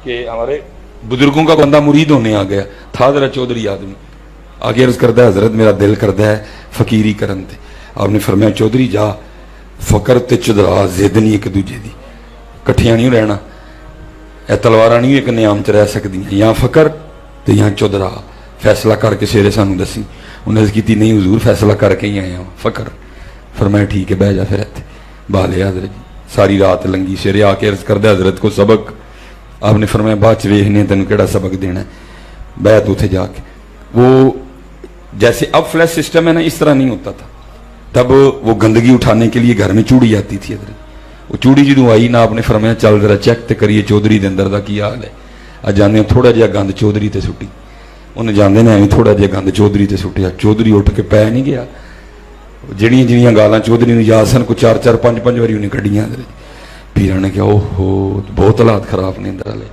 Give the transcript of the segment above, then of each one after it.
کہ ہمارے بزرگوں کا بندہ مرید ہونے آ گیا تھا ذرا چودھری آدمی آگے عرض کرتا ہے حضرت میرا دل کرتا ہے فقیری کرن تے آپ نے فرمایا چودھری جا فقر تے چودھرا زد نہیں ایک دوجے دی کٹھیاں نہیں رہنا اے تلوارا نہیں ایک نیام چ رہ سکتی یا فقر تے یا چودھرا فیصلہ کر کے سیرے سانو دسی انہیں عرض کی نہیں حضور فیصلہ کر کے ہی آیا ہوں فقر فرمایا ٹھیک ہے بہ جا پھر اتنے بالے حضرت جی ساری رات لنگی سیرے آ کے عرض کردہ حضرت کو سبق آپ نے فرمایا بعد چ ویکھنے تینوں کیڑا سبق دینا ہے بیعت اتنے جا کے وہ جیسے اب فلیش سسٹم ہے نا اس طرح نہیں ہوتا تھا تب وہ گندگی اٹھانے کے لیے گھر میں چوڑی آتی تھی حضرت وہ چوڑی جدوں آئی نا آپ نے فرمایا چل ذرا چیک تے کریے چودھری دے اندر دا کی حال ہے آ جانے تھوڑا جہا گند چودھری تے سٹی انہیں جانے نے تھوڑا جہا گند چودھری تے سٹیا چودھری اٹھ کے پی نہیں گیا جڑیاں جڑیاں گالاں چودھری نے یاد سن کو 4 5 واری انہیں کڈیاں پیرا نے کہا اوہ بہت حالات خراب نے اندر والے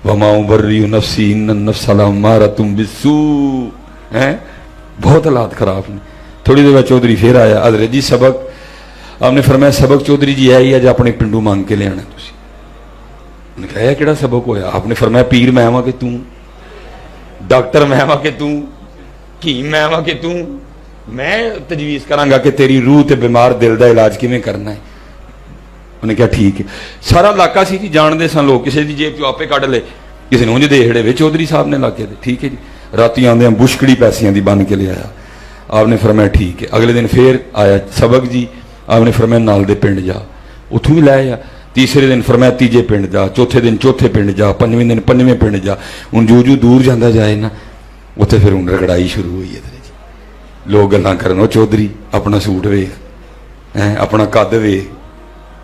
وما ابرئ نفسی ان النفس لامارۃ بالسوء ہیں بہت حالات خراب نے تھوڑی دیر بعد چودھری پھر آیا حضرت جی سبق آپ نے فرمایا سبق چودھری جی ہے ہی ہے جو اپنے پنڈو مانگ کے لے آنا تسی انہوں نے کہا یہ کیڑا سبق ہویا آپ نے فرمایا پیر میں آواں کہ توں ڈاکٹر میں آواں کہ توں حکیم میں آواں کہ توں میں تجویز کراں گا کہ تیری روح تے بیمار دل دا علاج کیویں کرنا ہے انہیں کہا ٹھیک ہے سارا علاقہ سی جی جان دے سن لوگ کسی دی جیب چوں آپے کڈ لے کسی نے انج دیہڑے وچ چودھری صاحب نے لاکے دے ٹھیک ہے جی راتی آندے ہم بشکڑی پیسیاں دی بن کے لے آیا آپ نے فرمایا ٹھیک ہے اگلے دن پھر آیا سبق جی آپ نے فرمایا نال دے پنڈ جا اتھوں بھی لے آیا تیسرے دن فرمایا تیجے پنڈ جا چوتھے دن چوتھے پنڈ جا پنجویں دن پنجویں پنڈ جا ہن جو دور جاندا جائے نا اتنے پھر ہن رگڑائی شروع ہوئی ہے جی لوگ گلاں کرن او چودھری اپنا سوٹ ویکھ اپنا قد ویکھ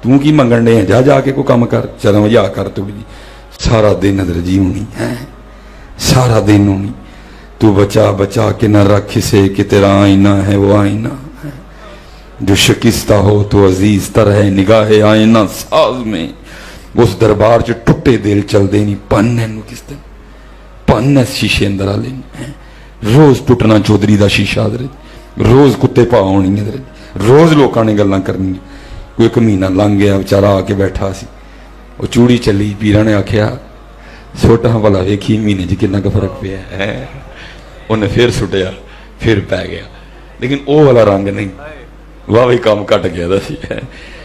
توں کی منگن دے جا جا کے کوئی کام کر چل مزا کر تو جی سارا دن حضرت جی ہونی ہے سارا دن ہونی تو بچا بچا کے نہ رکھ سے کہ تیرا آئینہ ہے وہ آئینہ ہے جو شکستہ ہو تو عزیز تر ہے نگاہ آئینہ ساز میں اس دربار جو ٹوٹے دل چل دے نہیں پن ہے کس دن پن ہے شیشے اندر آ لیں روز ٹوٹنا چودھری دا شیشہ حضرت روز کتے پا ہونی حضرت روز لوکاں نے گلاں کرنی کوئی ایک مہینہ لنگ گیا بیچارہ آ کے بیٹھا سی وہ چوڑی چلی پیرا نے آخیا سوٹا والا ویکھی مہینے جی کتنا کا فرق پیا ہے انہیں پھر سٹیا پھر پی گیا لیکن وہ والا رنگ نہیں واہ بھی کام کٹ گیا دا سی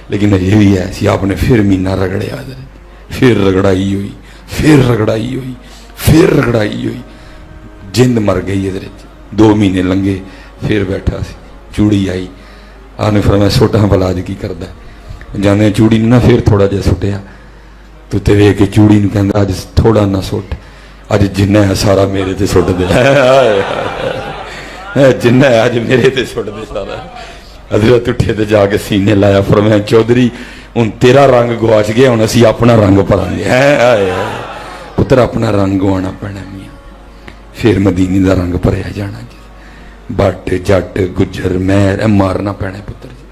لیکن یہ بھی ہے سی آپ نے پھر مہینہ رگڑیا پھر رگڑائی ہوئی پھر رگڑائی ہوئی پھر رگڑائی ہوئی جند مر گئی حضرت 2 مہینے لنگے پھر بیٹھا سی چوڑی آئی آپ نے فرمایا سوٹا والا اج کی کردا ہے جانے چوڑی نے نہ پھر تھوڑا جہا سٹیا تو تے ویکھ کے چوڑی نوں کہندا اج تھوڑا نہ سٹ اج جنہ ہے سارا میرے تے سٹ دے جنہ ہے اج میرے تے سٹ دے سارا حضرت اٹھے تے جا کے سینے لایا فرمایا چودھری ہن تیرا رنگ گواچ گیا ہن اسی اپنا رنگ بھران گے پتر اپنا رنگ گوانا پینا میاں پھر مدینے دا رنگ بھریا جانا جی بٹ جٹ گجر مہر مارنا پینا پتر جی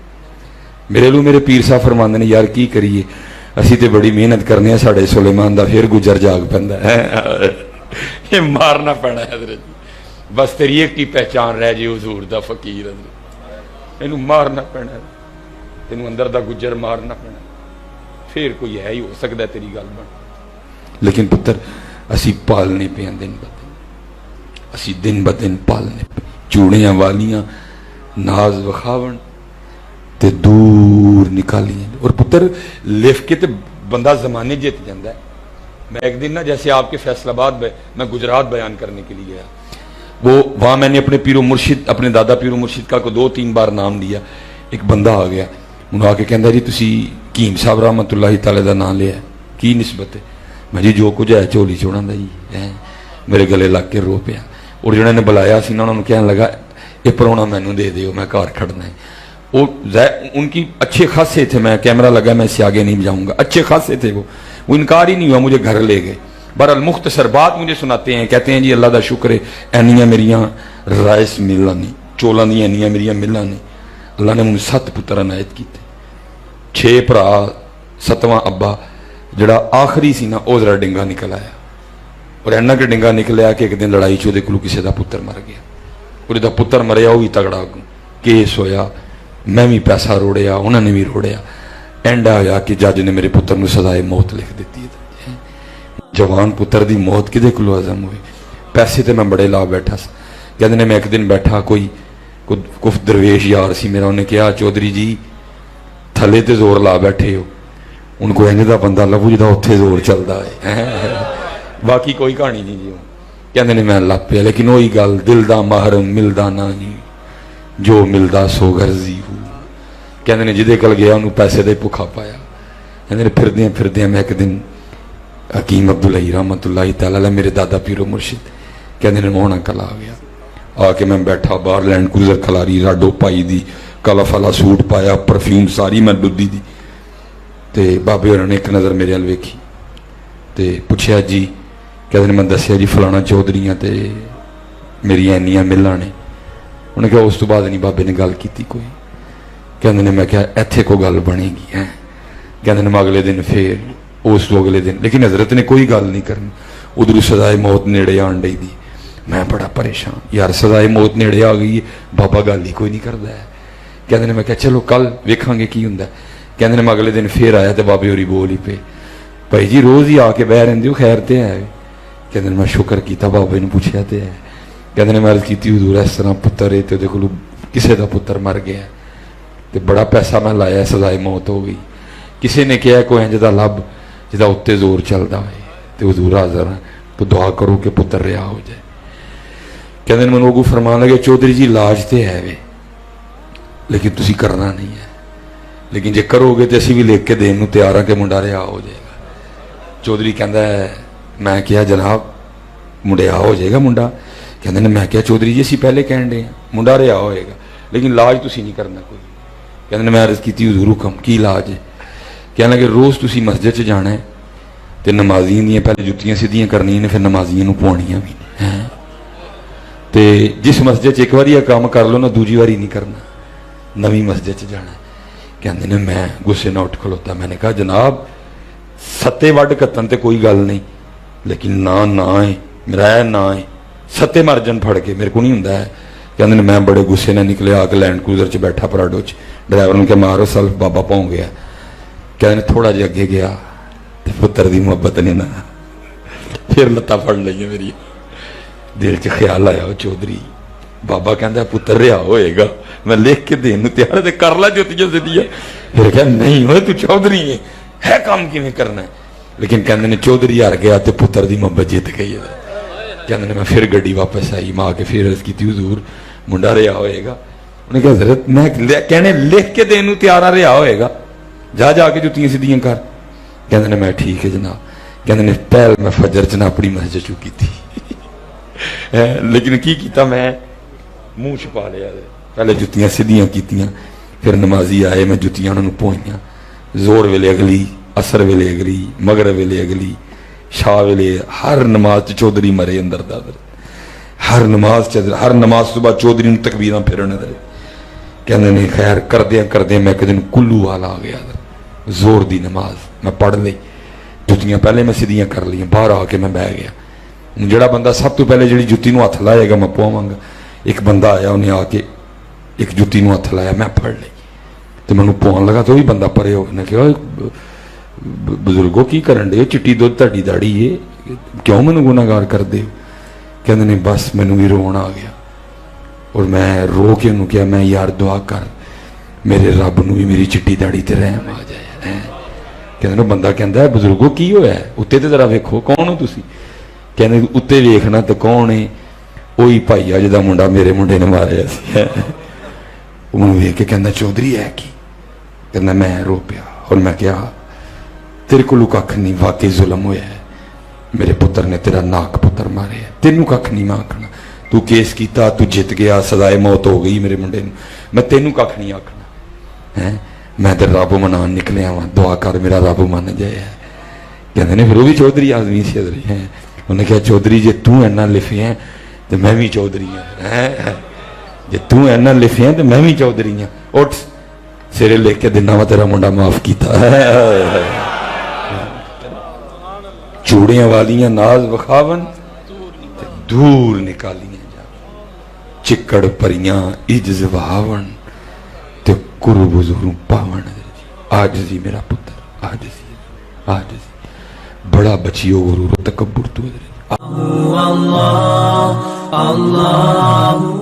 میرے لو میرے پیر صاحب فرماندے نے یار کی کریے اسی تے بڑی محنت کرنے ہیں ساڑھے سلیمان دا پھر گجر جاگ پیندا ہے یہ مارنا پینا ہے حضرت بس تیری ایک کی پہچان رہ جی حضور دا فقیر حضرت اینو مارنا پینا ہے تینوں اندر دا گجر مارنا پینا پھر کوئی ہے ہی ہو سکتا ہے تیری گل بن لیکن پتر اسی پالنے پہ دن بدن اسی دن بدن پالنے پہ چوڑیاں والیاں ناز وخاون تے دور نکالیاں اور پتر لف کے تے بندہ زمانے جیت جاندہ ہے میں ایک دن نا جیسے آپ کے فیصل آباد میں گجرات بیان کرنے کے لیے گیا وہ وہاں میں نے اپنے پیر و مرشد اپنے دادا پیر و مرشد کا کو 2-3 بار نام دیا ایک بندہ آ گیا انہوں آ کے کہندا جی تسی حکیم صاحب رحمت اللہ تعالی دا نام لیا کی نسبت ہے میں جی جو کچھ ہے چولی چوڑاں دا جی میرے گلے لگ کے رو پیا اور جنہوں نے بلایا سی نا انہوں نے کہنے لگا یہ پرونا مینوں دے دیو میں گھر کھڑنا ہے وہ ان کی اچھے خاصے تھے میں کیمرہ لگا میں اس سے آگے نہیں جاؤں گا اچھے خاصے تھے وہ انکار ہی نہیں ہوا مجھے گھر لے گئے بہرحال مختصر بات مجھے سناتے ہیں کہتے ہیں جی اللہ دا شکر ہے اینیاں میریاں رائس ملاں نہیں چولاں دی اینیاں میریاں ملاں نہیں اللہ نے مجھے 7 پتر عنایت کیتے 6 بھرا 7واں ابا جڑا آخری سی نا او ذرا ڈنگا نکل آیا اور اینا کہ ڈنگا نکلیا کہ ایک دن لڑائی چودے کلو کسی دا پتر مر گیا اور دا پتر مریا وہ بھی تگڑا کیس ہویا میں بھی پیسہ روڑیا انہوں نے بھی روڑیا اینڈ آیا کہ جج نے میرے پتر نو سزائے موت لکھ دیتی ہے जवान पुत्र की मौत किदे कोलों हजम हुए। पैसे तो मैं बड़े ला बैठा सा। कहते ने मैं एक दिन बैठा कोई कुछ दरवेश यार सी मेरा, उन्हें कहा चौधरी जी थले ते जोर ला बैठे हो, उनको इंज दा बंदा लभू जिदा उत्थे जोर चलता है। बाकी कोई कहानी नहीं जी। कहते ने मैं लग पिया, लेकिन वही गल दिल दा महरम मिलदा ना नहीं, जो मिलदा सो गर्जी हूँ। कहते ने जिदे कल गया उन्होंने पैसे का भुखा पाया। कहते फिरदे फिरदे मैं एक दिन हकीम अब्दुल्लाही रहमतुल्लाही तआला मेरे दादा पीरो मुर्शिद कहते ने मोहना कल आ गया। आके मैं बैठा बाहर लैंड क्रूजर खलारी राडो पाई दी, काला फाला सूट पाया, परफ्यूम सारी मैं डुद्दी दी। ते बाबे होरां ने एक नज़र मेरे अल वेखी ते पुछया जी, कहते ने मैं दसिया जी फलाना चौधरी ते मेरिया इन्नियां मिलां ने। उन्हें कहा उस तो बाद नहीं बाबे ने गल की कोई। कहते ने मैं क्या इत्थे को गल बनेगी है। कहते ने मैं अगले दिन फिर उस तो अगले दिन, लेकिन हजरत ने कोई गल नहीं करनी। उधर सजाए मौत नेड़े आन डई दी। मैं बड़ा परेशान, यार सजाए मौत नेड़े आ गई है, बाबा गल ही कोई नहीं करता है। कहते ने मैं क्या चलो कल वेखांगे की हुंदा। कहते ने मैं अगले दिन फिर आया तो बाबे होरी बोल ही पे, भाई जी रोज़ ही आके बह रहिंदे हो, खैर तो है। कहते मैं शुक्र किया बाबे ने पूछया तो है। कहते ने मैं अर्ज की हुजूर इस तरह पुत्र है तो उहदे कोलों किसी का पुत्र मर गया तो बड़ा पैसा मैं लाया, सजाए मौत हो गई। किसी ने कहा कोई इंज दा लभ जिहदा उत्ते जोर चलता है तो हुजूर हाज़र है, तो दुआ करो कि पुत्र रिहा हो जाए। कहते हैं मैनूं अगू फरमान लगे चौधरी जी इलाज तो है वे, लेकिन तुसी करना नहीं है, लेकिन जे करोगे तो असीं भी लिख के देन नूं तैयार हाँ कि मुंडा रिहा हो जाएगा। चौधरी कहता है मैं क्या जनाब मुंडिया हो जाएगा मुंडा। कहते हैं मैं क्या चौधरी जी असीं पहले कहण डे मुंडा रिहा होएगा, लेकिन इलाज तुसी नहीं करना कोई। कहते हैं मैं अर्ज की हुजूर हुकम की इलाज है। कहने लगे रोज़ तुसी मस्जिद च जाना है तो नमाजियों दी पहले जुत्तियां सीधियां करनियां ने, फिर नमाजियों नूं पवाउणियां भी हैं। तो जिस मस्जिद च एक बार यह काम कर लो ना दूजी बारी नहीं करना, नवी मस्जिद च जाना। कहते ने मैं गुस्से ना उठ खलोता। मैंने कहा जनाब सत्ते वड कत्तन तो कोई गल नहीं, लेकिन ना है मेरा ना है सत्ते मरजन फड़ के मेरे को नहीं होंदा है। कहते ने मैं बड़े गुस्से ने निकले, आके लैंड क्रूजर च बैठा पराडो च, ड्राइवर ने कहा मारो सल्फ बाबा पौ गया। कहते थोड़ा जिहा अगे गया तो पुत्र की मुहब्बत ने ना फिर लत्ता फड़ लई मेरी। दिल च ख्याल आया चौधरी बाबा कहता पुत्र रिहा होएगा, मैं लिख के देन नूं तैयार है, कर ला जुत्तियां सीधियां। फिर कहा नहीं होए तू चौधरी है काम किवें करना है। लेकिन कहते ने चौधरी हार गया तो पुत्र की मुहब्बत जित गई है। कहते ने मैं फिर गड्डी वापस आई, मां के फिर अर्ज की हुजूर मुंडा रिहा होएगा। उन्हें कहा हजरत मैं कहने लिख के देन नूं तैयार रिहा होएगा, जा जाके जुत्तियां सीधियां कर। कहते ने मैं ठीक है जनाब। कहते ने पहल मैं फजर च ना अपनी मस्जिद चुकी थी लेकिन की किया मैं मूँह छुपा लिया। पहले जुत्तियां सीधियां कीतियां, फिर नमाजी आए मैं जुत्तियां उन्होंने पवाइयां। जोर वेले अगली, असर वेले अगली, मगरब वेले अगली, शाह वेले, हर नमाज चौधरी मरे अंदर दादर, हर नमाज तो बाद चौधरी तकबीरां फिरन दे। कहते ने खैर करदे मैं एक दिन कुल्लू वाला आ गया, जोर दी नमाज मैं पढ़ ली, जुत्तियां पहले मैं सीधियां कर ली, बाहर आके मैं बह गया। जिहड़ा बंदा सब तो पहले जी जुत्ती नूं हथ लाएगा मैं पवावांगा। एक बंदा आया उन्हें आके एक जुत्ती नूं हथ लाया, मैं फड़ ली तो मैं पवान लगा तो भी बंदा परे हो गया। कहा बजुर्गो की करन दे, चिट्टी दुध तुहाडी दाड़ी है, क्यों मैनूं गुनाहगार करदे हो। कहंदे ने बस मैनूं भी रोण आ गया और मैं रो के उन्होंने कहा मैं यार दुआ कर मेरे रब नूं भी मेरी चिट्टी दाड़ी ते रहम आ जाए। कहंदे बंदा कहंदा है बजुर्गो की होया उत्ते ते जरा वेखो कौन हो तुसीं। कहने उत्ते वेखना तो कौन है, वही भाईया जिहदा मुंडा मेरे मुंडे ने मारिया सी। उन्होंने वेख के कहंदा चौधरी है की। कहंदा मैं रो पिया और मैं कहा तेरे को कख नहीं, वाकई जुल्म होया है, मेरे पुत्र ने तेरा नाक पुत्र मारे है, तेनू कख नहीं मैं आखना, तू केस किया तू जित गया, सजाए मौत हो गई मेरे मुंडे नूं, मैं तेनू कख नहीं आखना है, मैं तो रब मनान निकलिया वा, दुआ कर मेरा रब मन जाए। कहते ने फिर वो भी चौधरी आदमी से है। उन्हें कहा चौधरी जे तू इन्ना लिखे है तो मैं भी चौधरी हाँ, जे तू इन्ना लिखे है तो मैं भी चौधरी हाँ, उठ सिरे लिख के दिना वा तेरा मुंडा माफ किया। चूड़ियां वालियां नाज विखावन दूर निकालियां जा, चिक्कड़ परियां इज्ज वहावन ते कुर्ब हुजूर पावन। आज जी मेरा पुत्र आज जी بڑا بچیو غرور و تکبر تو. اللہ اللہ